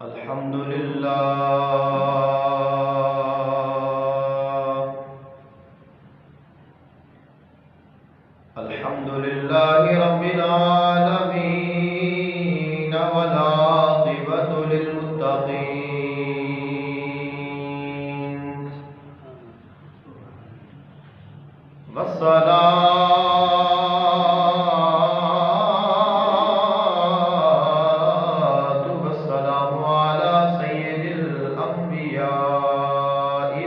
الحمد للہ الحمد للہ رب العالمین والعاقبۃ للمتقین والسلام على سید الانبیاء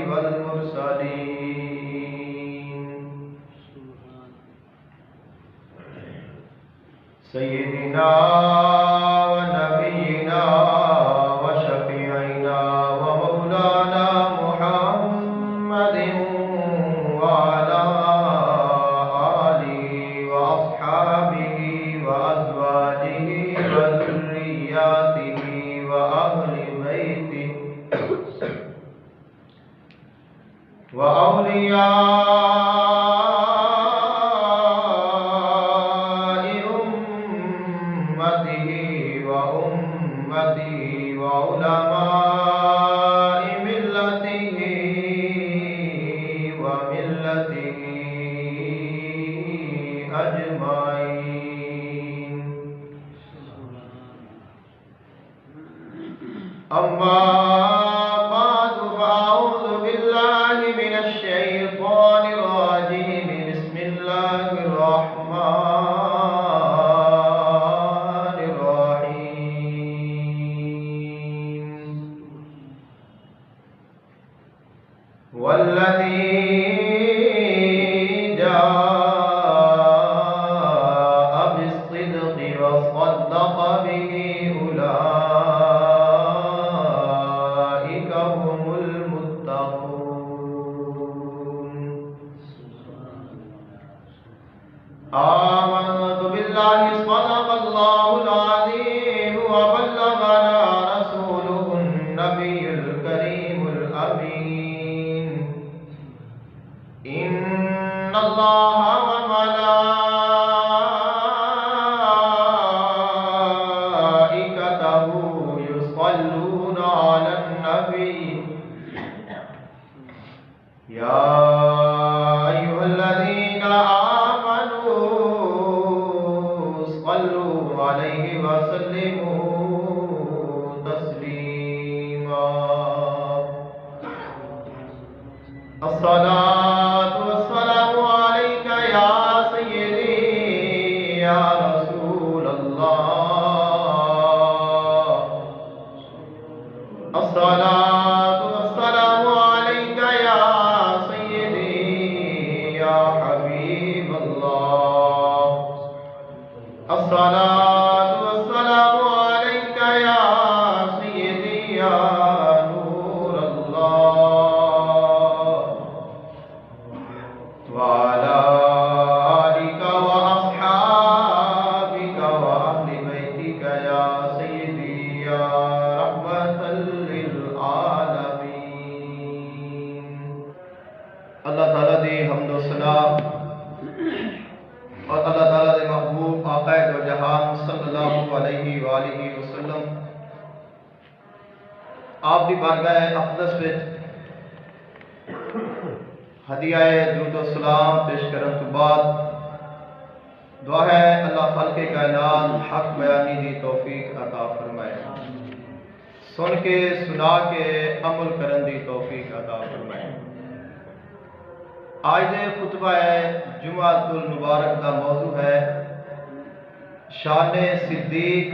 والمرسلین سیدنا ونبینا وشفیعنا ومولانا محمد وعلى آلہ وأصحابہ وأزواجہ وذریاتہ وأہل بیتہ وأولیاء أمته وأمته وعلماء ملته وملته أجمعين أما بعد فأعوذ بالله من الشيطان الرجيم بسم الله الرحمن الرحيم والذي جاء بالصدق وصدق به أولئك هم المتقون آمنت بالله صدق الله العظيم وبلغنا رسوله النبي الكريم الأمين إن الله وملائكته يصلون على النبي يا أيها الذين آمنوا صلوا عليه وسلموا تسليما الصلاة والسلام عليك يا سيدي يا رسول الله الصلاة والسلام عليك يا سيدي يا حبيب الله الصلاة والسلام عليك يا سيدي يا نور الله وعلى آلك وأصحابك وأهل بيتك يا سيدي يا رحمة للعالمين اللہ تعالیٰ دی حمد و ثنا اور اللہ تعالیٰ دے محبوب آقا دو جہان صلی اللہ علیہ وآلہ وسلم آپ دی بارگاہ اقدس وچ ہدیہ درود و سلام پیش کرن تو بعد دعا ہے اللہ خالق کائنات حق بیانی دی توفیق عطا فرمائے، سن کے سنا کے عمل کرن دی توفیق عطا فرمائے۔ آج دے خطبہ جمعۃ المبارک دا موضوع ہے شان صدیق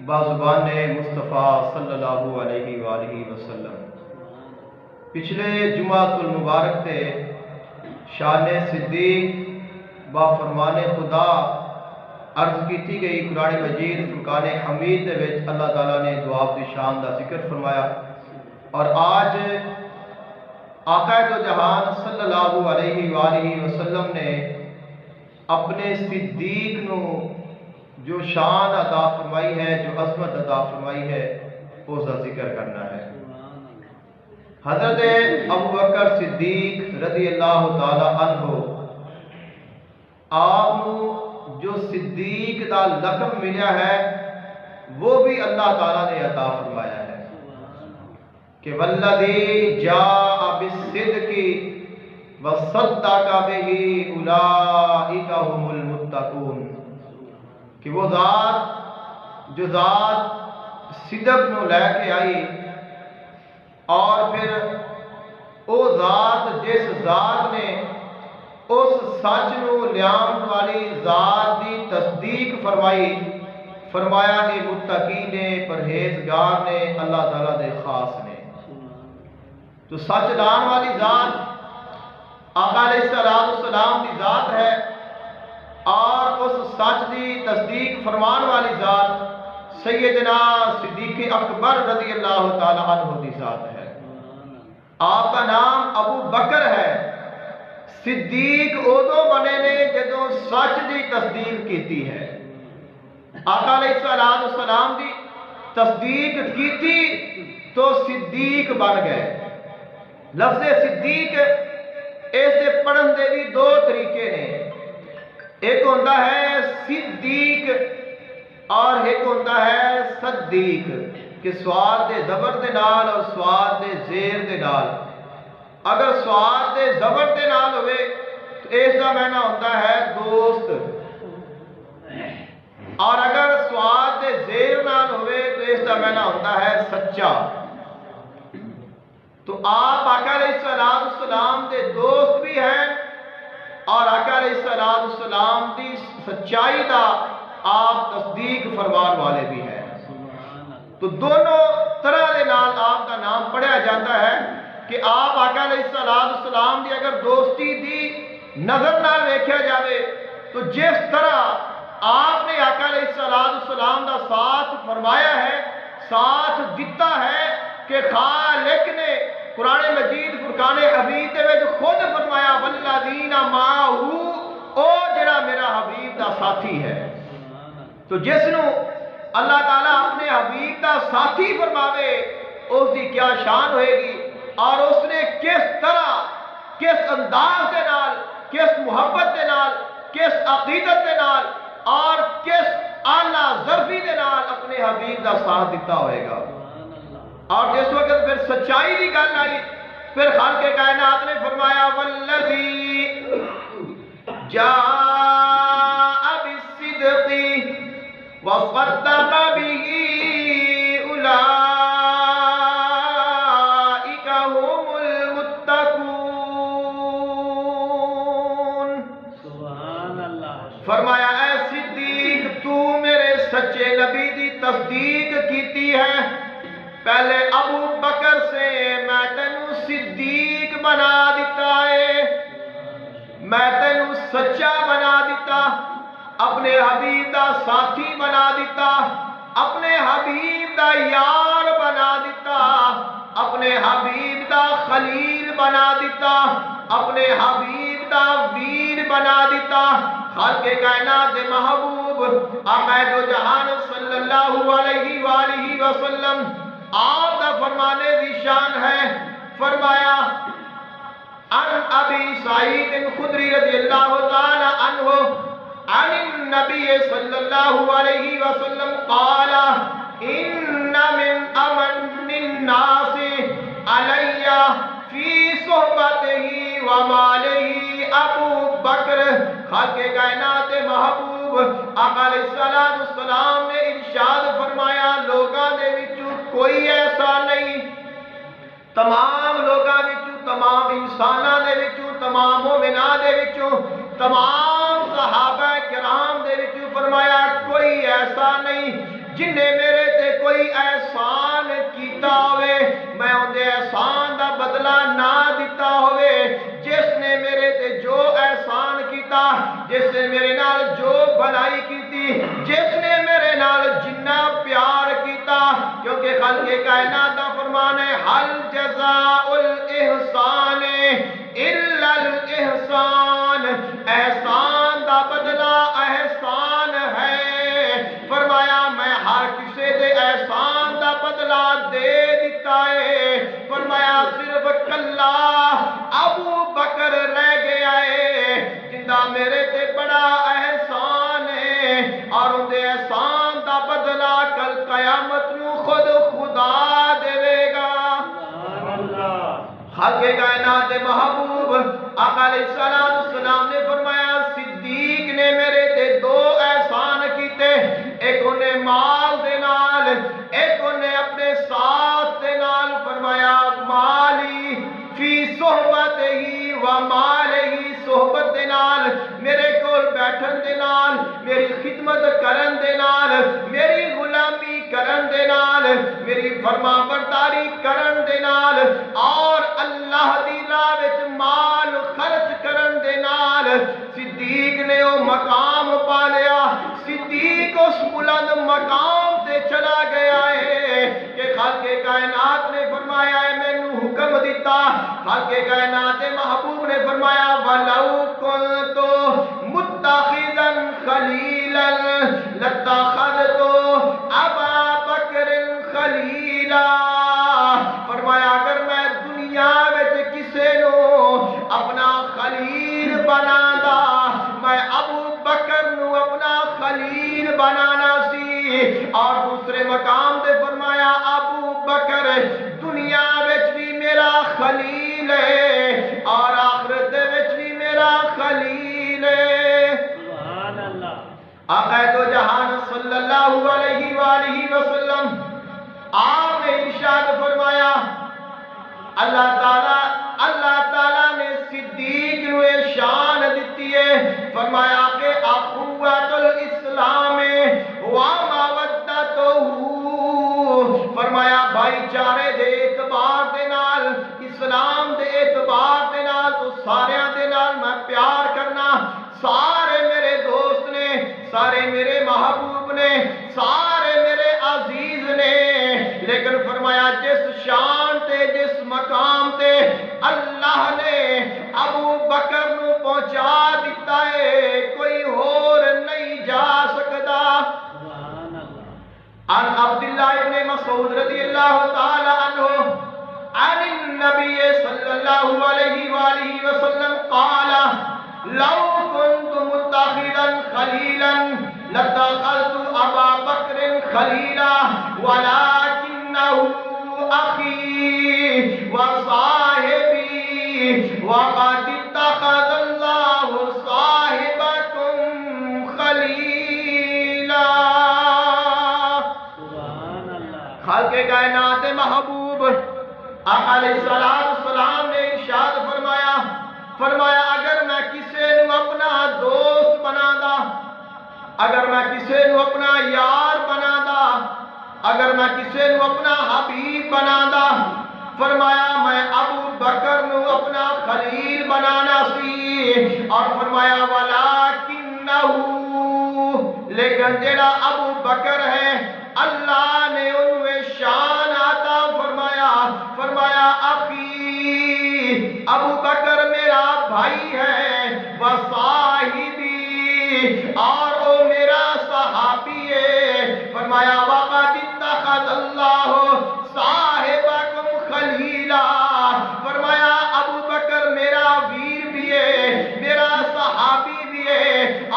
بازبان مصطفیٰ صلی اللہ علیہ وآلہ وسلم۔ پچھلے جمعۃ المبارک تے شان صدیق با فرمان خدا عرض کی گئی قرآن مجید فرقان حمید دے وچ اللہ تعالیٰ نے دعا دی شان دا ذکر فرمایا، اور آج آقا دو جہان صلی اللہ علیہ وآلہ وسلم نے اپنے صدیق نو جو شان عطا فرمائی ہے، جو عظمت عطا فرمائی ہے، اس کا ذکر کرنا ہے۔ حضرت ابوبکر صدیق رضی اللہ تعالی عنہ آپ جو صدیق دا لقب ملیا ہے وہ بھی اللہ تعالیٰ نے عطا فرمایا ہے کہ والذی جاء بالصدق وصدق بہ اولئک هم المتقون، کہ وہ ذات جو ذات صدق نو لے کے آئی اور پھر او ذات جس ذات نے اس سچ نو لیان والی ذات دی تصدیق فرمائی، فرمایا کہ متقی نے، پرہیزگار نے، اللہ تعالیٰ دے خاص نے۔ تو سچ لان والی ذات آقا علیہ السلام کی ذات ہے، اور اس سچ دی تصدیق فرمان والی ذات سیدنا صدیق اکبر رضی اللہ تعالیٰ عنہ کی ذات ہے۔ آپ کا نام ابو بکر ہے۔ صدیق ادو بنے نے جدوں سچ دی تصدیق کیتی ہے۔ آقا علیہ السلام دی تصدیق کیتی تو صدیق بن گئے۔ لفظ صدیق اس سے پڑھن دے بھی دو طریقے نے، ایک ہوتا ہے صدیق اور ایک ہوتا ہے صدیق، کہ سواد دے زبر دے نال اور سواد دے زیر دے نال۔ اگر سواد دے زبر دے نال ہوئے تو اس کا معنی ہوتا ہے دوست، اور اگر سواد دے زیر نال ہوئے تو اس کا معنی ہوتا ہے سچا۔ تو آپ آقا علیہ السلام دے دوست بھی ہیں، اور آقا علیہ السلام دی سچائی دا آپ تصدیق فرمان والے بھی ہیں۔ تو دونوں طرح دے نال آپ کا نام پڑھا جاتا ہے کہ آپ آقا علیہ السلام دی اگر دوستی دی نظر نال دیکھا جاوے تو جس طرح آپ نے آقا علیہ السلام دا ساتھ فرمایا ہے، ساتھ دیتا ہے، کہ خالق نے قرآن مجید فرقان حمید دے وچ خود فرمایا والذین معہ، او جڑا میرا حبیب دا ساتھی ہے۔ تو جس نو اللہ تعالیٰ اپنے حبیب دا ساتھی فرماوے اس دی کیا شان ہوئے گی، اور اس نے کس طرح، کس انداز دے نال، کس محبت دے نال، کس عقیدت دے نال اور کس اعلیٰ ظرفی دے نال اپنے حبیب دا ساتھ دیتا ہوئے گا۔ اور جس وقت پھر سچائی دی گل آئی، پھر خالق کائنات نے فرمایا والذی جاء بالصدق وصدق بہ اولئک هم المتقون۔ سبحان اللہ۔ فرمایا اے صدیق، تو میرے سچے نبی دی تصدیق کیتی ہے، پہلے ابو بکر سے میں تینوں صدیق بنا دیتا ہے، میں تینوں سچا بنا دیتا، اپنے حبیب دا ساتھی بنا دیتا، اپنے حبیب دا یار بنا دیتا، اپنے حبیب دا خلیل بنا دیتا، اپنے حبیب دا ویر بنا دیتا۔ خالق کائنات دے محبوب آقا دو جہان صلی اللہ علیہ وآلہ وسلم، آپ دا فرمانے دی شان ہے، فرمایا عن ابی سعید خدری رضی اللہ تعالی عنہ عن النبی صلی اللہ علیہ وسلم قال ان من امن الناس علی فی صحبتہ ومالہ ابو بکر۔ خالق کائنات محبوب آقا علیہ السلام نے ارشاد فرمایا لوگاں دے وچوں کوئی ایسا نہیں، تمام لوگاں وچوں، تمام انساناں دے وچوں، تمام مومناں دے وچوں، تمام صحابہ کرام دے وچوں فرمایا کوئی ایسا نہیں جن نے میرے تے کوئی احسان کیتا ہوئے میں ان دے احسان دا بدلہ نہ دیتا ہوئے، جس نے میرے تے جو احسان کیتا، جس نے میرے نال جو بھلائی کیتی، جس نے میرے نال جنہ پیار کیتا، کیونکہ خالق کائنات دا فرمان ہے حل جزاء الاحسان الا الاحسان، احسان دا بدلہ احسان ہے۔ فرمایا میں ہر کسی دے احسان دا بدلہ دے دیتا ہے، فرمایا صرف کلا ابو بکر رہ گیا ہے جندہ میرے تے بڑا احسان ہے، اور ان دے احسان دا بدلہ کل قیامت نو خود خدا دے گا۔ خالق کائنات محبوب آقا علیہ السلام نے فرمایا صدیق نے میرے تے دو احسان کیتے، ایک انہیں مال دے نال، ایک انہیں اپنے ساتھ دے نال۔ فرمایا مالی فی صحبت ہی و مال ہی، صحبت دے نال، میرے کول بیٹھن دے نال، میری خدمت کرن دے نال، میری غلامی کرن دے نال، میری فرما برداری کرن دے نال، اور اللہ دی راہ وچ مال خرچ کرن دے نال صدیق نے وہ مقام پا لیا۔ صدیق اس بلند مقام تے چلا گیا ہے کہ خالق کائنات نے فرمایا ہے مینوں حکم دیتا، خالق کائنات محبوب نے فرمایا وَلَوْ كُنْتُ مُتَّخِذًا خَلِيلًا لَاتَّخَذْتُ أَبَا بَكْرٍ خَلِيلًا۔ فرمایا اگر میں دنیا وچ کسے نو اپنا خلیل بنانا، میں ابو بکر نو اپنا خلیل بنانا سی۔ اور دوسرے مقام تے فرمایا ابو بکر دنیا وچ بھی میرا خلیل ہے اور آخرت وچ بھی میرا خلیل ہے۔ سبحان اللہ۔ آقا دو جہان صلی اللہ علیہ وآلہ وسلم آپ نے ارشاد فرمایا اللہ تعالیٰ نے صدیق نو شان دیتی ہے، فرمایا کہ اخوۃ الاسلام و مودتہ، فرمایا بھائی چارے دے اعتبار دے نال، اسلام دے اعتبار دے نال تو سارے دے نال میں پیار کرنا، سارے میرے دوست نے، سارے میرے محبوب نے، سارے میرے عزیز نے، لیکن فرمایا جس شان تے جس مقام تے اللہ نے ابو بکر نو پہنچا دیتا ہے کوئی اور نہیں جا سکتا۔ سبحان اللہ۔ عن عبداللہ ابن مسعود رضی اللہ تعالی عنہ عن النبی صلی اللہ علیہ وآلہ وسلم قال لو كنت متخذا خلیلا لاتخذت ابا بکر خلیلا ولکنہ اخی وصاحبی وقد اتخذ اللہ صاحبکم خلیلا۔ سبحان اللہ۔ خالق کائنات محبوب آقا علیہ السلام نے ارشاد فرمایا اگر میں کسے نو اپنا دوست بنا دا، اگر میں کسے نو اپنا یار بنا دا، اگر میں کسے نو اپنا حبیب بنا دا، فرمایا میں ابو بکر نو اپنا خلیل بنانا سی۔ اور فرمایا وَلَكِنَّهُ، لیکن جیڑا ابو بکر ہے اللہ نے انہیں شان عطا فرمایا اخی، ابو بکر میرا بھائی ہے، وصاحبی، اور وہ میرا صحابی ہے۔ فرمایا وقد اتخذ اللہ صاحبکم خلیلا، فرمایا ابو بکر میرا ویر بھی ہے، میرا صحابی بھی ہے،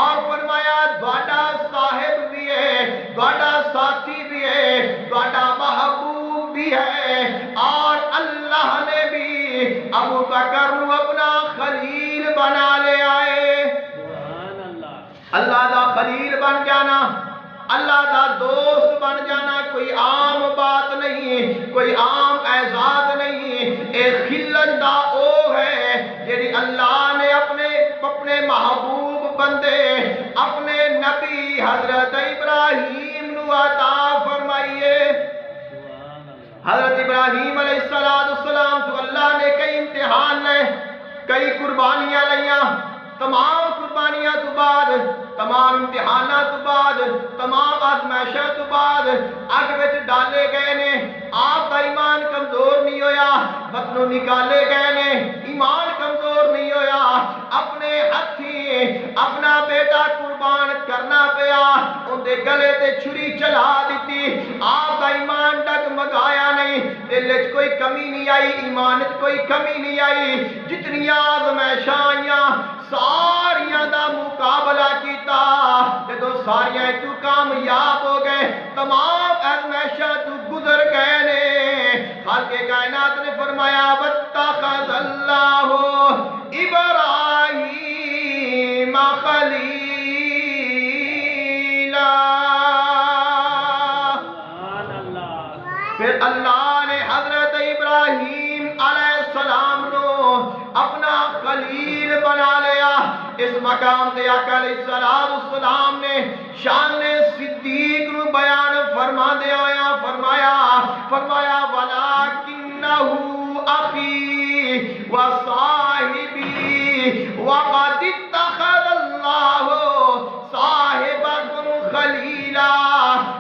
اور فرمایا دوڑا صاحب بھی ہے، دوڑا ساتھی بھی ہے، دوڑا محبوب بھی ہے، اور اللہ نے بھی ابو بکر نو اپنا خلیل بنا لے آئے۔ سبحان اللہ۔ اللہ دا خلیل بن جانا، اللہ دا دوست بن جانا کوئی عام بات نہیں، کوئی عام اعزاز نہیں، ایک خلت دا او ہے جیڑی اللہ نے اپنے محبوب بندے اپنے نبی حضرت ابراہیم نو عطا فرمائیے۔ حضرت ابراہیم علیہ السلام تو اللہ نے کئی امتحان لے، کئی قربانیاں لیاں، تمام قربانیاں تو بعد، تمام امتحانات تو بعد، تمام آزمائشاں تو بعد اگ وچ ڈالے گئے نے، آپ کا ایمان کمزور نہیں ہویا، بطنوں نکالے گئے نے، ایمان کمزور نہیں ہویا، اپنے ہتھی اپنا بیٹا قربان کرنا پیا، ان دے گلے تے چھری چلا دیتی، آپ کا ایمان ڈگمگایا نہیں، دل وچ کوئی کمی نہیں آئی، ایمان وچ کوئی کمی نہیں آئی، جتنی آزمائشاں آئیاں ساریاں دا مقابلہ کیتا، جدو ساریاں تو کامیاب ہو گئے، تمام آزمائشاں تو گزر گئے نے، خالق کائنات نے فرمایا واتخذ اللہ ابراہیم خلیلا، پھر اللہ نے حضرت ابراہیم علیہ السلام نو اپنا خلیل بنا لیا۔ اس مقام تے آقا علیہ السلام نے شان صدیق نو بیان فرما دیا فرمایا وَلَكِنَّهُ أَخِي وَصَاحِبِي وَقَدِ اتَّخَذَ اللَّهُ صَاحِبَكُمْ خَلِيلًا،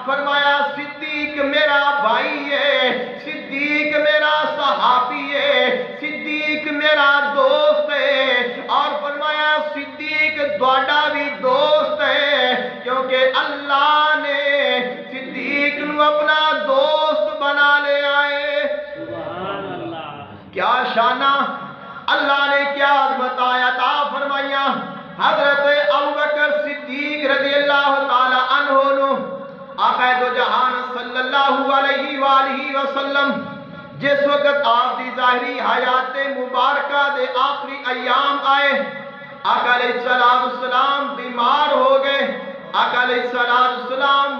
فرمایا صدیق میرا بھائی ہے، صدیق میرا صحابی ہے، صدیق میرا دوست ہے، اور فرمایا صدیق دوڑا بھی دوست ہے، کیونکہ اللہ نے صدیق نو اپنا دوست بنا لے آئے۔ سبحان اللہ، کیا شانہ، اللہ نے کیا عظمت عطا فرمائیاں۔ حضرت ابوبکر صدیق رضی اللہ تعالی عنہ نو آقا دو جہان صلی اللہ علیہ وآلہ وسلم جس وقت آپ دی ظاہری حیات مبارکہ دے آخری ایام آئے، آقا علیہ السلام بیمار ہو گئے، آقا علیہ السلام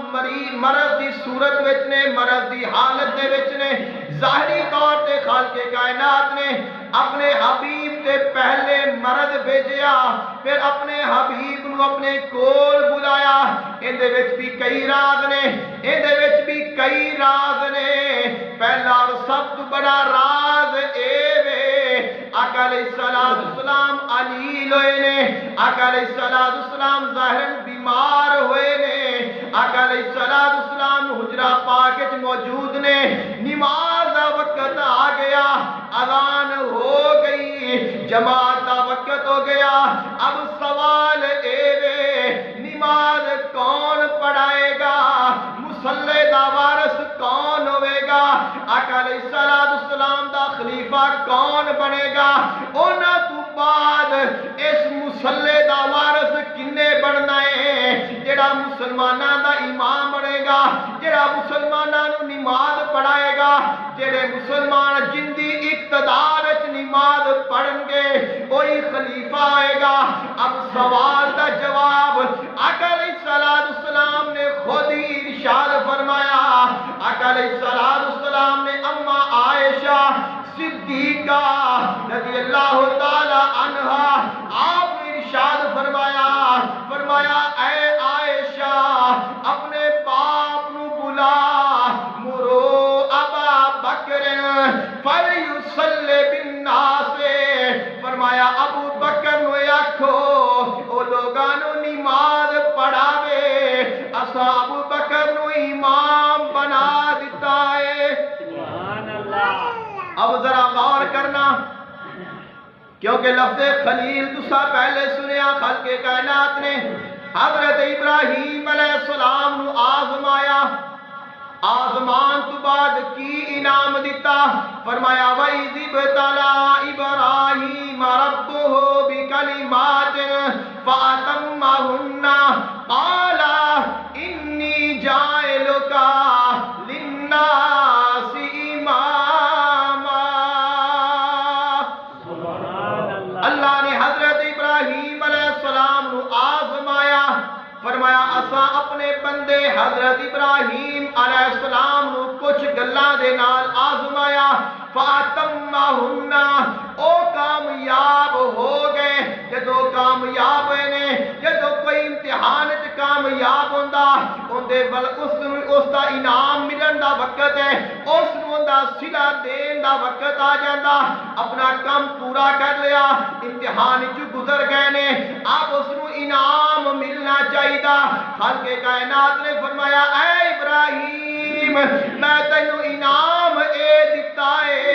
مرض دی صورت وچ نے، مرض دی حالت دے وچ نے، ظاہری طور تے خالق کائنات نے اپنے حبیب تے پہلے مرض بھیجیا، پھر اپنے حبیب نو اپنے کول بلایا۔ اندے وچ بھی کئی راز نے، اندے وچ بھی کئی راز نے۔ پہلا اور سب تو بڑا راز اے وے آقا علیہ السلام علیل ہوئے نے، آقا علیہ السلام ظاہراً بیمار ہوئے نے، آقا علیہ السلام حجرہ پاک وچ موجود نے، نماز دا وقت آ گیا، اذان ہو گئی، جماعت دا وقت ہو گیا، اب سوال اے وے نماز کون پڑھائے گا، مصلی دا وارث کون ہوئے گا، آقا علیہ السلام دا خلیفہ کون بنے گا، اونا تو بعد اس مصلی دا وارث کنے بننا ہے، جڑا مسلمانہ دا امام بنے گا، جڑا مسلمانہ نو نماز پڑھائے گا، جڑے مسلمان جن دی اقتدار وچ نماز پڑھن گے وہی خلیفہ آئے گا۔ اب سوال دا جواب آقا علیہ السلام نے خود ہی ارشاد فرمایا، آقا علیہ السلام نے اما عائشہ صدیقہ رضی اللہ تعالی عنہا آپ نے ارشاد فرمایا اے عائشہ اپنے باپ نو بلا، مرو ابا بکر فلیصلی بالناس، فرمایا ابو بکر نو آکھو او لوگاں نو نماز پڑھاوے، اساں ابو بکر نو امام بنا دیتا ہے۔ سبحان اللہ۔ اب ذرا غور کرنا، کیونکہ لفظ خلیل تسا پہلے سنیا، خالق کائنات نے حضرت ابراہیم علیہ السلام نو آزمایا، آزمان تو بعد کی انعام دیتا، فرمایا وَإِذِ ابْتَلَىٰ إِبْرَاهِيمَ رَبُّهُ بِكَلِمَاتٍ فَأَتَمَّهُنَّ قَالَ إِنِّي جَاعِلُكَ لِلنَّاسِ إِمَامًا۔ اللہ نے حضرت ابراہیم علیہ السلام نو آزمایا، فرمایا اساں اپنے بندے حضرت ابراہیم علیہ السلام نو کچھ گلاں دے نال آزمایا، فاتمہن او کامیاب ہو گئے۔ جدو کامیاب ہوئے نے، جدو کوئی امتحان وچ کامیاب ہوندا اوندے ول اس دا انعام ملن دا وقت ہے، اس نو دا صلہ دین دا وقت آ جاندا، اپنا کام پورا کر لیا، امتحان وچ گزر گئے نے، اب اس نو انعام ملنا چاہیے۔ خالق کائنات نے فرمایا اے ابراہیم میں تینو انعام اے دیتا ہے،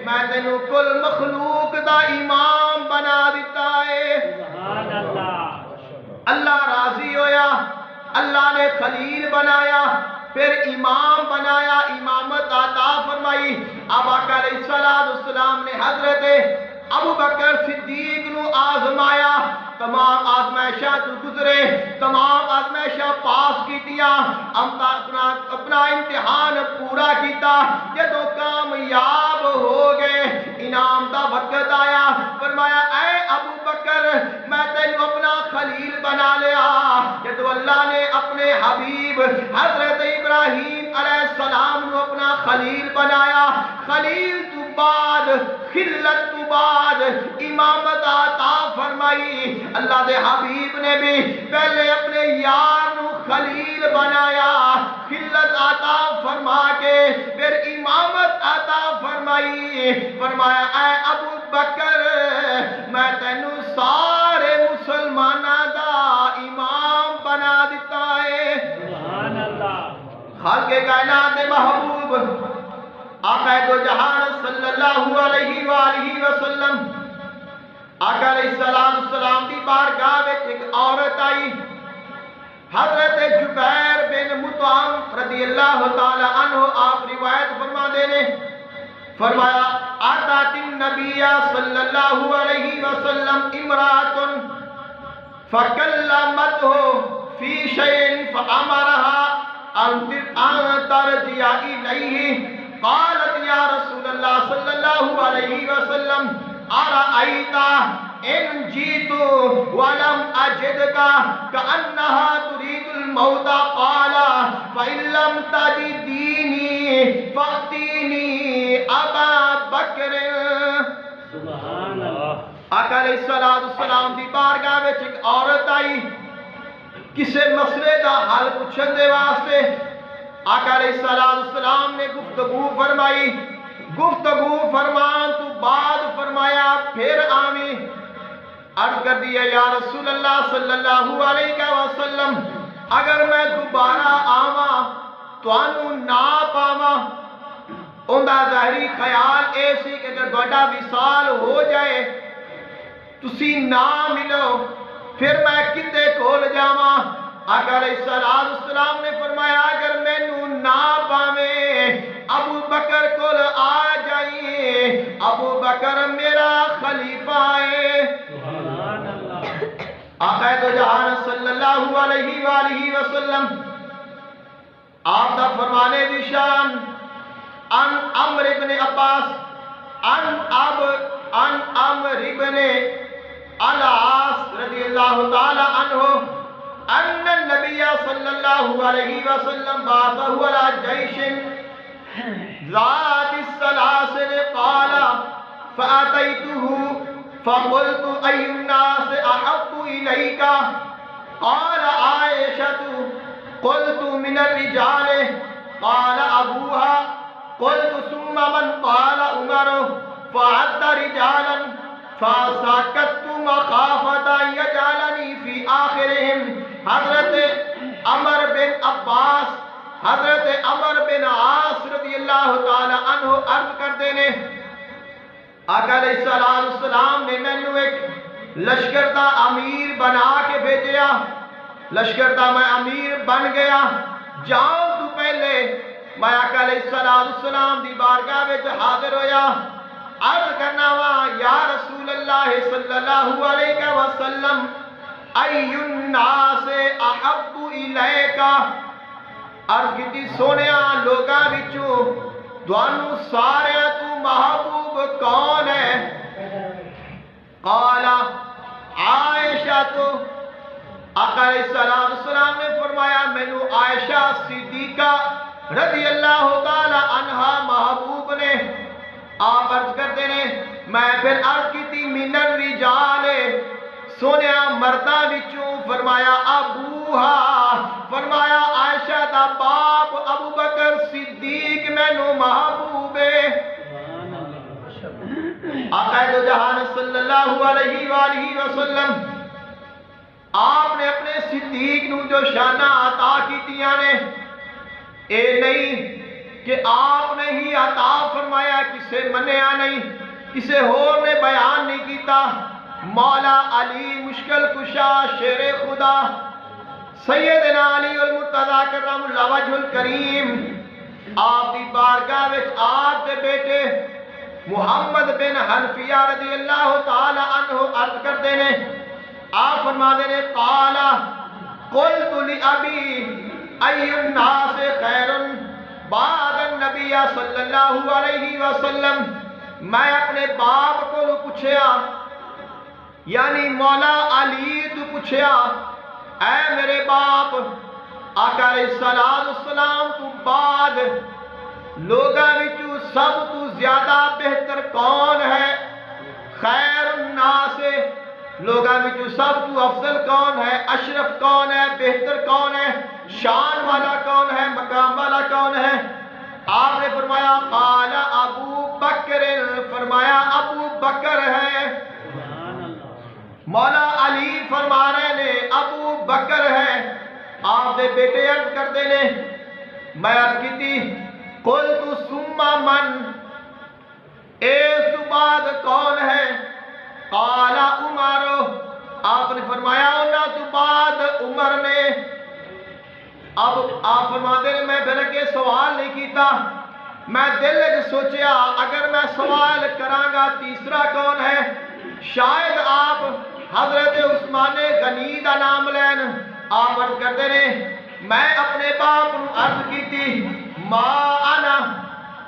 میں تینو کل مخلوق دا امام بنا دیتا ہے۔ سبحان اللہ۔ اللہ راضی ہویا، اللہ نے خلیل بنایا، پھر امام بنایا، امامت عطا فرمائی۔ اب آقا علیہ السلام نے حضرت ابو بکر صدیق نو آزمایا، تمام آزمائشاں تو گزرے، تمام آزمائشاں پاس کیتیاں، اپنا امتحان پورا کیتا، جدو کامیاب ہو گئے انعام دا وقت آیا، فرمایا اے ابو بکر میں تینوں اپنا خلیل بنا لیا۔ جدو اللہ نے اپنے حبیب حضرت ابراہیم علیہ السلام نو اپنا خلیل بنایا، خلیل تو بعد خلت تو بعد امامت عطا فرمائی، اللہ دے حبیب نے بھی پہلے اپنے یار نو خلیل بنایا، خلت عطا فرما کے پھر امامت عطا فرمائی، فرمایا اے ابو بکر میں تینوں سارے مسلماناں دا امام بنا دیتا ہے۔ سبحان اللہ۔ خالق کائنات محبوب آقا دو جہان صلی اللہ علیہ وآلہ وسلم، آقا علیہ السلام دی بارگاہ وچ ایک عورت آئی، حضرت جبیر بن مطعم رضی اللہ تعالی عنہ آپ روایت فرما دینے، فرمایا آتات النبی صلی اللہ علیہ وسلم امرات فکلمتہ فی شیء فامرها ان ترجع الیہ، قالت یا رسول اللہ صلی اللہ علیہ وسلم ارأیت ان جیت ولم اجدک کأنها تريد الموت، قال فإن لم تجدینی فأتینی ابا بکر۔ سبحان اللہ۔ آقا علیہ السلام دی بارگاہ وچ ایک عورت آئی کسے مسئلے دا حل پوچھن دے واسطے، آقا علیہ السلام نے گفتگو فرمائی، گفتگو فرمان تو بعد فرمایا پھر آمی، عرض کر دیا یا رسول اللہ صلی اللہ علیہ وسلم اگر میں دوبارہ آواں توانوں نہ پاواں، اندھا ظاہری خیال ایسی کہ اگر بڑا وصال ہو جائے تسی نہ ملو پھر میں کتے کول جاواں۔ آقا علیہ السلام نے فرمایا اگر مینوں نہ پاویں ابو بکر کول آ جائیے، ابو بکر میرا خلیفہ ہے۔ سبحان اللہ۔ آقا دو جہان صلی اللہ علیہ وآلہ وسلم آپ دا فرمانے دی شان ان عمر ابن عباس ان عمر ابن العاص رضی اللہ تعالی عنہ ان النبی صلی اللہ علیہ وسلم بعثہ علی جیش ذات السلاسل قال فأتیتہ فقلت ای الناس احب الیک، قال عائشۃ، قلت من الرجال، قال ابوها، قلت ثم من، قال عمر، فعد رجالا فسکت مخافۃ یجعلنی فی آخرہم۔ حضرت عمر بن عباس، حضرت عمر بن عاص رضی اللہ تعالی عنہ عرض کر دینے آقا علیہ السلام نے مینوں ایک لشکر دا امیر بنا کے بھیجیا، لشکر دا میں امیر بن گیا، جاؤ تو پہلے میں آقا علیہ السلام دی بارگاہ وچ حاضر ہویا، عرض کرنا وا یا رسول اللہ صلی اللہ علیہ وسلم ای الناس احب الیک، عرض کیتی سونیا لوگاں وچوں دوانوں سارے تو محبوب کون ہے؟ قال عائشہ، تو آقا علیہ السلام نے فرمایا مینوں عائشہ صدیقہ رضی اللہ تعالی عنہا محبوب نے۔ آپ عرض کرتے ہیں میں پھر عرض کی تھی من الرجال، سونیا مرداں وچوں، فرمایا ابوہا، فرمایا عائشہ دا باپ ابو بکر صدیق مینوں محبوب ہے۔ آقا دو جہان صلی اللہ علیہ وآلہ وسلم آپ نے اپنے صدیق نو جو شانہ عطا کیتیاں نے، اے نہیں کہ آپ نے ہی عطا فرمایا، کسے منیا نہیں، کسے اور نے بیان نہیں کیتا۔ مولا علی مشکل کشا شیر خدا سیدنا علی المرتضی کرم اللہ وجہ الکریم آپ دی بارگاہ وچ آپ دے بیٹے محمد بن حنفیہ رضی اللہ تعالی عنہ عرض کرتے ہیں، آپ فرما دے نے قال قلت لأبی ای الناس خیر بعد النبی صلی اللہ علیہ وسلم، میں اپنے باپ کو پوچھیا، یعنی مولا علی تو پوچھیا، اے میرے باپ آقا علیہ السلام تو بعد لوگاں وچوں سب تو زیادہ بہتر کون ہے؟ خیر الناس، لوگاں وچوں سب تو افضل کون ہے؟ اشرف کون ہے؟ بہتر کون ہے؟ شان والا کون ہے؟ مقام والا کون ہے؟ آپ نے فرمایا قال ابو بکر، فرمایا ابو بکر ہے۔ مولا علی فرما رہے نے ابو بکر ہے۔ آپ دے بیٹے عرض کرتے نے، میں عرض کی تھی قلت ثم من، اس تو بعد کون ہے؟ قال عمر، آپ نے فرمایا انہاں تو بعد عمر نے۔ اب آپ فرماتے ہیں میں پھر کے سوال نہیں کیتا، میں دل میں سوچیا اگر میں سوال کرانگا تیسرا کون ہے، شاید آپ حضرت عثمان غنی دا نام لین۔ آپ عرض کرتے ہیں میں اپنے باپ نو عرض کی تھی ما انا،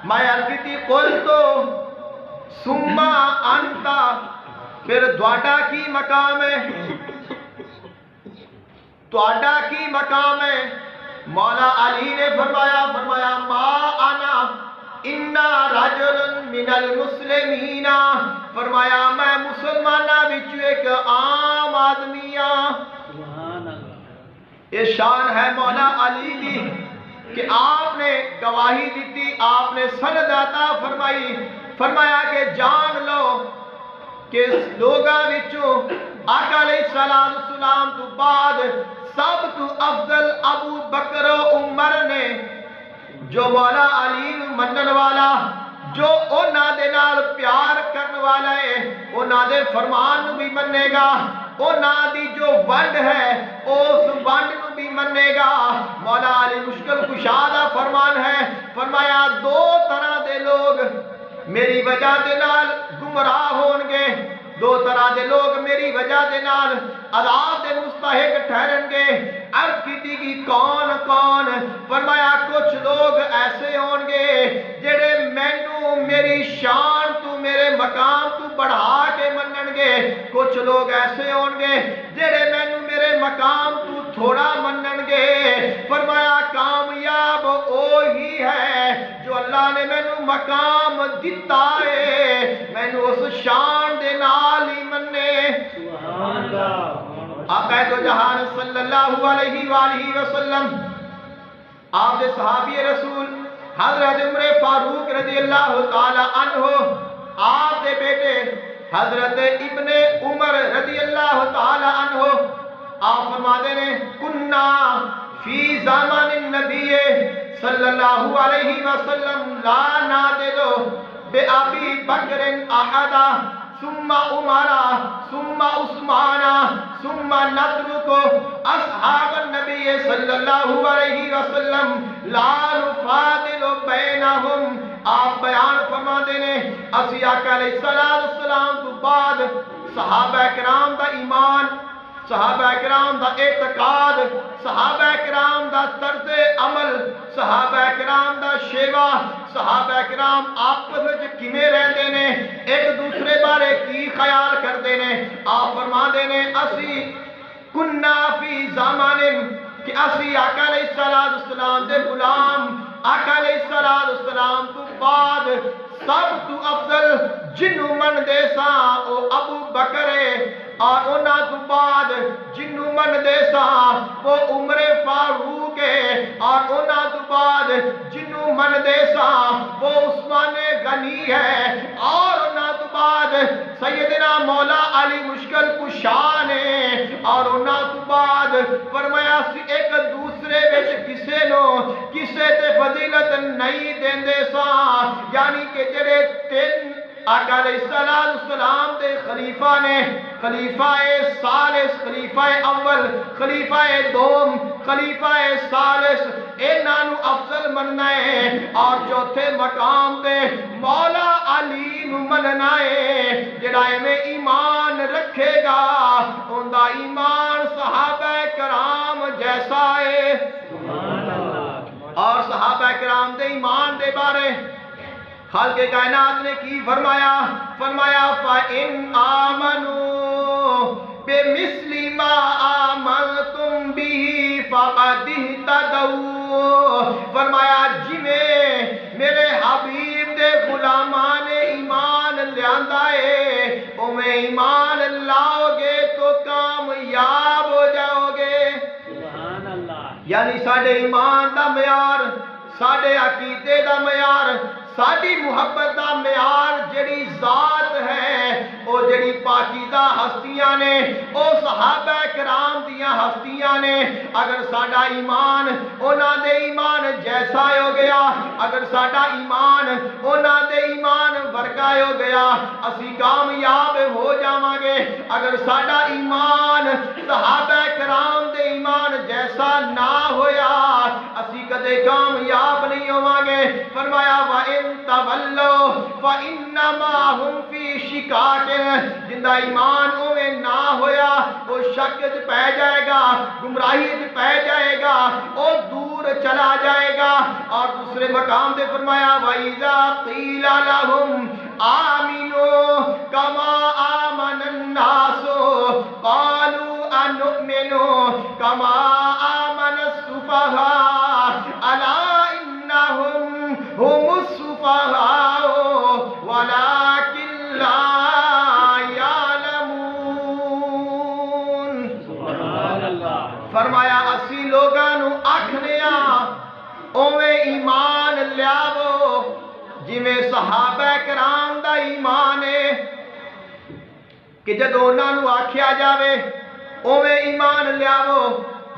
میں عرض کی تھی قلت ثم انت، پھر دواڈا کی مقام ہے؟ دواڈا کی مقام ہے؟ مولا علی نے فرمایا ما انا انا رجل من المسلمین، فرمایا میں مسلمانہ وچ ایک عام آدمی ہاں۔ یہ شان ہے مولا علی دی کہ آپ نے گواہی دیتی، آپ نے سند عطا فرمائی، فرمایا کہ جان لو کہ لوگاں وچوں آقا علیہ السلام تو بعد سب تو افضل ابو بکر و عمر نے، جو مولا علی منن والا، جو اونا دے نال پیار کرن والا ہے، اونا دے فرمان بھی مننے گا، اونا دی جو ونڈ ہے اس ونڈ کو بھی مننے گا۔ مولا علی مشکل کشادہ فرمان ہے، فرمایا دو طرح دے لوگ میری وجہ دے نال گمراہ ہون گے، دو طرح دے لوگ میری وجہ دے نال عذاب دے مستحق ٹھہرن گے۔ عرض کی تھی کہ کون کون؟ فرمایا کچھ لوگ ایسے ہون گے جڑے مینوں میری شان تو میرے مقام تو بڑھا کے منن گے، کچھ لوگ ایسے ہون گے جڑے مینوں میرے مقام تو تھوڑا منن گے۔ فرمایا کامیاب وہی ہے جو اللہ نے مینوں مقام دیتا ہے، مینوں اس شان دے نال ہی مننے۔ سبحان اللہ۔ آقا دو جہان صلی اللہ علیہ وآلہ وسلم، آپ دے صحابی رسول حضرت عمر فاروق رضی اللہ تعالی عنہ، آپ دے بیٹے حضرت ابن عمر رضی اللہ تعالی عنہ، آپ فرماتے ہیں کننا فی زمان النبی صلی اللہ علیہ وسلم لا نادلو بے ابی بکر احدا ثم عمرہ ثم عثمانہ ثم نترک اصحاب النبی صلی اللہ علیہ وسلم لا نفاضل بینہم۔ آپ بیان فرما دینے اسی آقا علیہ السلام تو بعد صحابہ کرام دا ایمان، صحابہ کرام دا اعتقاد، صحابہ کرام دا طرز عمل، صحابہ کرام دا شیوا، صحابہ کرام آپس وچ کیویں رہندے نے، ایک دوسرے بارے کی خیال کردے نے۔ آپ فرما دینے اسی کننا فی زمان، کہ اسی آقا علیہ السلام دے غلام، آقا علیہ السلام تو بعد سب تو افضل جنوں من دے ساں او ابو بکر ہے، اور انہاں تو بعد جنوں من دے ساں وہ عمر فاروق ہے، اور انہاں تو بعد جنوں من دے ساں وہ عثمان غنی ہے، اور انہاں تو بعد سیدنا مولا علی مشکل کشا نے، اور انہاں تو بعد فرمایا سی ایک دوسرے وچ کسے نو کسے تے فضیلت نہیں دیندے ساں، یعنی کہ جڑے تین آقا علیہ السلام دے خلیفہ نے، خلیفہ ثالث، خلیفہ اول، خلیفہ دوم، خلیفہ ثالث، انہاں نو افضل مننا ہے، اور چوتھے مقام تے مولا علی نو مننا ہے۔ جڑا میں ایمان رکھے گا اوندا ایمان صحابہ کرام جیسا ہے۔ اور صحابہ کرام دے ایمان دے بارے خالق کائنات نے کی فرمایا؟ فرمایا فَإِنْ آمَنُوا بِمِثْلِ مَا آمَنْتُمْ بِهِ فَقَدِ اهْتَدَوْا۔ فرمایا جی میرے حبیب دے غلامان ایمان لیاندا ہے، او میں ایمان لاؤ گے تو کامیاب ہو جاؤ گے۔ سبحان اللہ۔ یعنی ساڑھے ایمان دا معیار، ساڑھے عقیدے دا معیار، ساڑھی محبت دا معیار جڑی ذات ہے، او جڑی پاکیزہ ہستیاں نے، او صحابہ کرام دیاں ہستیاں نے۔ اگر ساڑھا ایمان اونا دے ایمان جیسا ہو گیا، اگر ساڑھا ایمان اونا دے ایمان ورگا ہو گیا، اسی کامیاب ہو جاواں گے۔ اگر ساڑھا ایمان صحابہ کرام دے ایمان جیسا نہ ہویا، اسی کدے کامیاب نہیں ہوواں گے۔ فرمایا وَإِن تَوَلَّوْا فَإِنَّمَا هُمْ فِي شِقَاقٍ۔ جندہ ایمان اوے نہ ہویا، وہ شک پہ جائے گا، گمراہی پہ جائے گا، وہ دور چلا جائے گا۔ اور دوسرے مقام دے فرمایا وَإِذَا قِيلَ لَهُمْ آمِنُوا كَمَا آمَنَ النَّاسُ قَالُوا أَنُؤْمِنُ كَمَا آمَنَ السُّفَهَاءُ أَلَا إِنَّهُمْ هُمُ السُّفَهَاءُ وَلَكِنْ لَا يَعْلَمُونَ۔ سبحان اللہ۔ فرمایا اسی لوگاں نو آکھنیا اوے ایمان لیاو جویں صحابہ کرام دا ایمان ہے، کہ جدو انہاں نو آکھیا جاوے اوے ایمان لیاو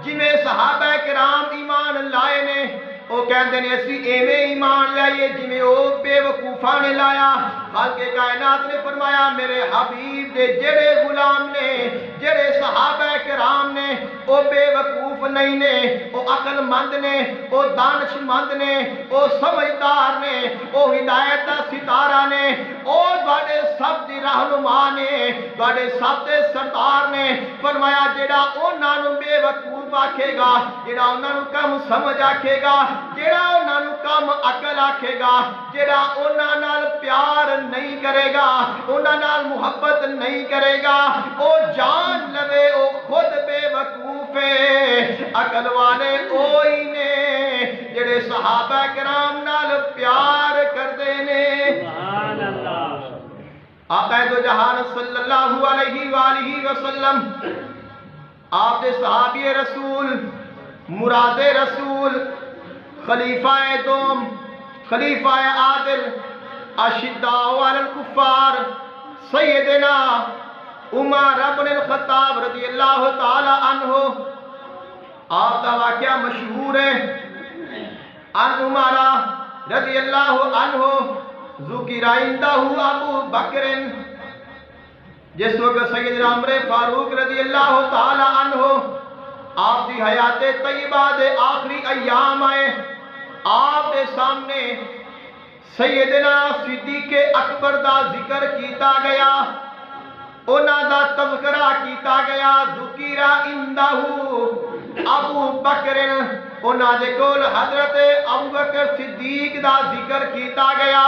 جویں صحابہ کرام ایمان لائے نے، وہ کہندے نے اسی ایویں ایمان لائیے جویں او بے وقوفاں نے لایا۔ خالق کائنات نے فرمایا میرے حبیب دے جڑے غلام نے، جڑے صحابہ کرام نے، او بے وقوف نہیں نے، او عقل مند نے، او دانش مند نے، او سمجھدار نے، او ہدایت دا ستارہ نے، او بڑے سب دی رہنما نے، بڑے سب دے سردار نے۔ فرمایا جڑا انہاں نو بے وقوف آکھے گا، جڑا انہاں نو کم سمجھ آکھے گا، جڑا انہاں نو کم عقل آکھے گا، جڑا انہاں نال پیار نہیں کرے گا، انہاں نال محبت نہیں کرے گا، او جان لوے او خود بے وقوف ہے۔ عقل والے اوہی نے جڑے صحابہ کرام نال پیار کردے نے۔ سبحان اللہ۔ آقا دو جہان صلی اللہ علیہ وآلہ وسلم، آپ دے صحابی رسول، مراد رسول، خلیفہ دوم، خلیفہ عادل، اشداء علی الکفار، سیدنا عمر بن الخطاب رضی اللہ تعالی عنہ۔ آپ کا واقعہ مشہور ہے، ان عمر رضی اللہ عنہ ذکر عندہ ابو بکر، جس وقت سیدنا عمر فاروق رضی اللہ تعالی عنہ آپ دی حیات طیبہ دے آخری ایام آئے، آپ دے سامنے سیدنا صدیق اکبر دا ذکر کیتا گیا، انہاں دا تذکرہ کیتا گیا۔ ذکر عندہ ابو بکر، انہاں دے کول حضرت ابو بکر صدیق دا ذکر کیتا گیا۔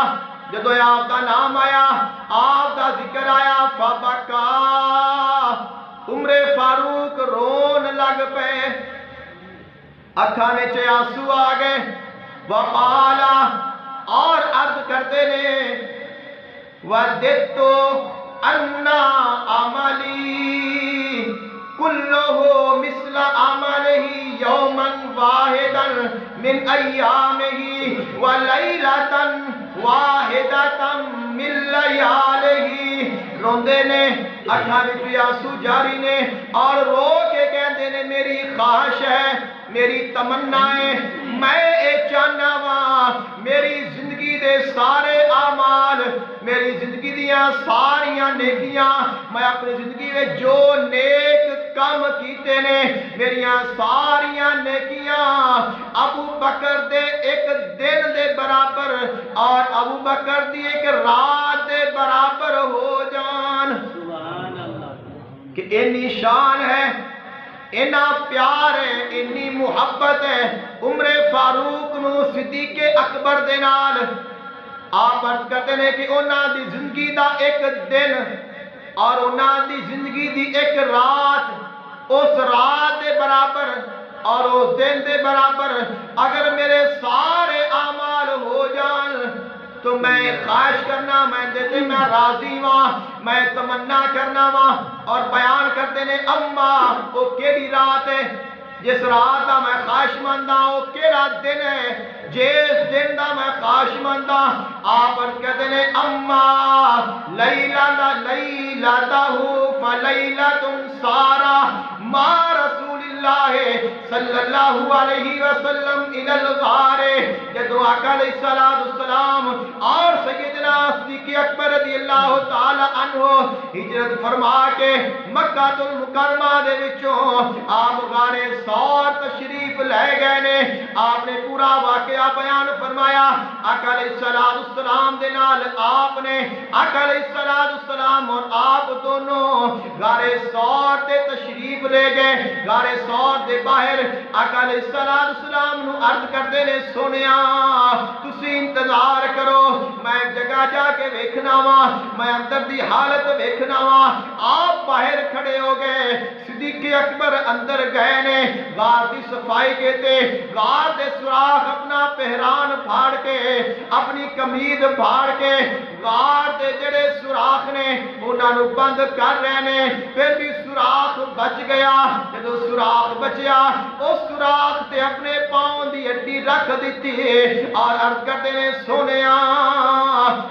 جدو آپ دا نام آیا، آپ دا ذکر آیا، فبکا، عمر فاروق رون لگ پے، اکھاں وچ آنسو آ گئے۔ وقالا، اور عرض کرتے نے، وَدِدْتُ أَنَّا عَمَلِي كُلُّهُ مِثْلَ عَمَلِهِ يَوْمًا وَاحِدًا مِنْ أَيَّامِهِ وَلَيْلَةً وَاحِدَةً مِنْ لَيَالِهِ۔ روندے نے، اکھاں وچ آنسو جاری نے، اور رو کے کہندے نے میری خواہش ہے، میری تمنا ہے، میں اے چاہنا وا میری زندگی دے سارے اعمال میری زندگی دیاں ساریاں نیکیاں میں اپنی زندگی میں جو نیک کام کیتے نے میریاں ساریاں نیکیاں ابو بکر دے ایک دن دے برابر اور ابو بکر دی ایک رات دے برابر ہو جان سبحان اللہ کہ انی شان ہے اینا پیار ہے انی محبت ہے عمر فاروق نو صدیق اکبر دے نال آپ عرض کرتے ہیں کہ انہاں دی زندگی دا ایک دن اور انہاں دی زندگی دی ایک رات اس رات دے برابر اور اس دن دے برابر اگر میرے سارے اعمال ہو جان تو میں خواہش کرنا میں دیتے میں راضی ہاں میں تمنا کرنا ہاں اور بیان کرتے ہیں اما وہ کیڑی رات ہے جس رات دا میں خواہش مندہ وہ کیڑا دن ہے جس دن دا میں خواہش مندہ آپ عرض کہتے ہیں اما لیلتہو فلیلتن سارا ما رسول اللہ صلی اللہ علیہ وسلم الى الغار جدو آقا علیہ السلام اور سیدنا صدیق اکبر رضی اللہ تعالی عنہ ہجرت فرما کے مکہ المکرمہ دے وچوں آپ غار سور تشریف لے گئے نے آپ نے پورا واقعہ بیان فرمایا آقا علیہ السلام دے نال آپ نے آقا علیہ السلام اور آپ دونوں غار سور دے تشریف لے گئے غار سور دے باہر آقا علیہ السلام نو عرض کردے نے سونیا تسی انتظار کرو میں جگہ جا کے ویکھنا وا میں اندر دی حالت ویکھنا وا آپ باہر کھڑے ہو گئے صدیق اکبر اندر گئے نے غار دی صفائی کہتے غار دے سوراخ اپنا پہران پھاڑ کے اپنی قمید پھاڑ کے غار دے جڑے سوراخ نے انہاں نو بند کر رہے نے پھر بھی سوراخ بچ گیا جدو سوراخ بچیا اس سوراخ تے اپنے پاؤں دی ہڈی رکھ دیتی اور عرض کرتے نے سونیا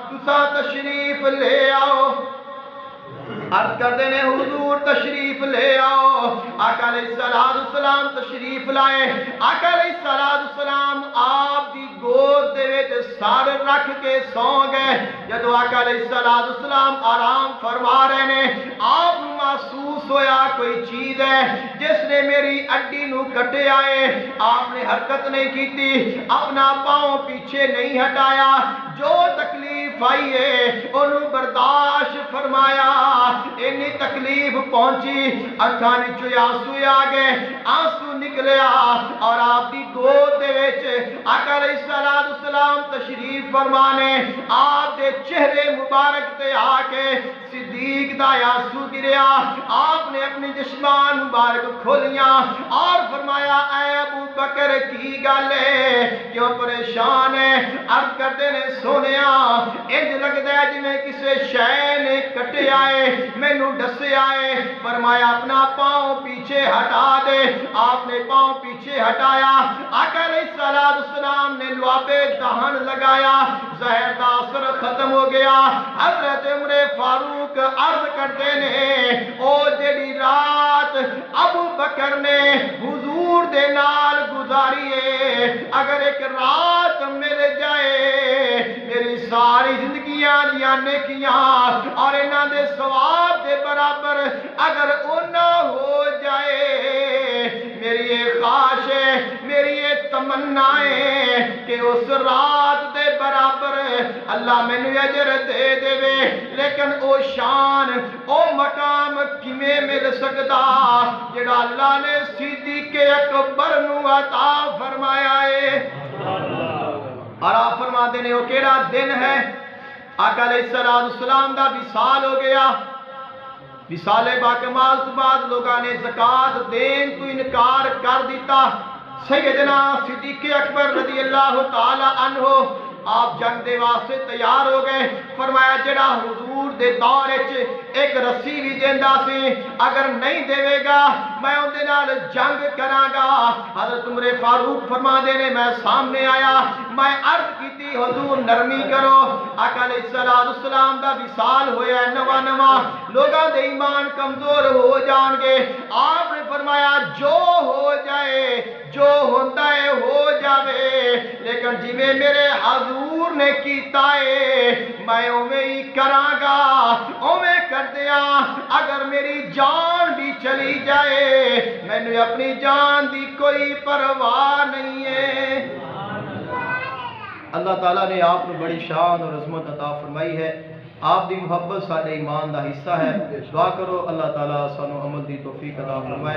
تساں تشریف لے آؤ عرض کردے نے حضور تشریف لے آؤ آقا علیہ السلام تشریف لائے آقا علیہ السلام آپ دی گود دے وچ سر رکھ کے سو گئے جدو آقا علیہ السلام آرام فرما رہے نے آپ محسوس ہویا کوئی چیز ہے جس نے میری اڈی نو کٹے آئے آپ نے حرکت نہیں کی تھی اپنا پاؤں پیچھے نہیں ہٹایا جو تکلیف آئی ہے انہوں برداشت فرمایا انی تکلیف پہنچی اکھاں وچوں آنسو آ گئے آنسو نکلیا اور آپ دی گود دے وچ آقا علیہ السلام تشریف فرمانے آپ دے چہرے مبارک تے آ کے صدیق دا آنسو گریا آپ نے اپنی جسمان مبارک کھولیاں اور فرمایا اے ابو بکر کی گل ہے کیوں پریشان ہے عرض کرتے نے سونیا انج لگدا ہے جویں کسے شے نے کٹے آئے مینوں ڈسے آئے فرمایا اپنا پاؤں پیچھے ہٹا دے آپ نے پاؤں پیچھے ہٹایا آقا علیہ السلام نے لعابِ دہن لگایا زہر دا اثر ختم ہو گیا حضرت عمر فاروق عرض کرتے نے او جڑی رات ابو بکر نے حضور دے نال گزاری ہے اگر ایک رات مل جائے میری ساری زندگیاں دیاں نیکیاں اور انہاں دے ثواب دے برابر اگر اونا ہو جائے میری یہ خواہش ہے میری یہ تمنا ہے کہ اس رات دے برابر اللہ میں نے اجر دے دے لیکن او شان او مقام کیویں مل سکدا جڑا اللہ نے صدیق اکبر نو عطا فرمایا ہے اور آپ فرما دینے وہ کیڑا دن ہے آقا علیہ السلام دا وصال ہو گیا وصال باکمال تو بعد لوگاں نے زکات دین تو انکار کر دیتا سیدنا صدیق اکبر رضی اللہ تعالی عنہ آپ جنگ دے واسطے تیار ہو گئے فرمایا جڑا حضور دے دور وچ ایک رسی بھی دیندا سی اگر نہیں دے گا میں اون دے نال جنگ کراں گا حضرت عمر فاروق فرما دے نے میں سامنے آیا میں عرض کیتی حضور نرمی کرو آقا علیہ السلام دا وصال ہویا ہے نواں نواں لوگاں دے ایمان کمزور ہو جان گے آپ نے فرمایا جو ہو جائے جو ہوتا ہے ہو جاوے لیکن لیکن جویں میرے حضور نے کیتا ہے میں اوویں ہی کراں گا، اوویں کردیاں اگر میری جان بھی چلی جائے مینوں اپنی جان دی کوئی پرواہ نہیں ہے۔ اللہ تعالیٰ نے آپ کو بڑی شان اور عظمت عطا فرمائی ہے، آپ دی محبت سارے ایمان دا حصہ ہے۔ دعا کرو اللہ تعالیٰ سانو عمل دی توفیق عطا فرمائے۔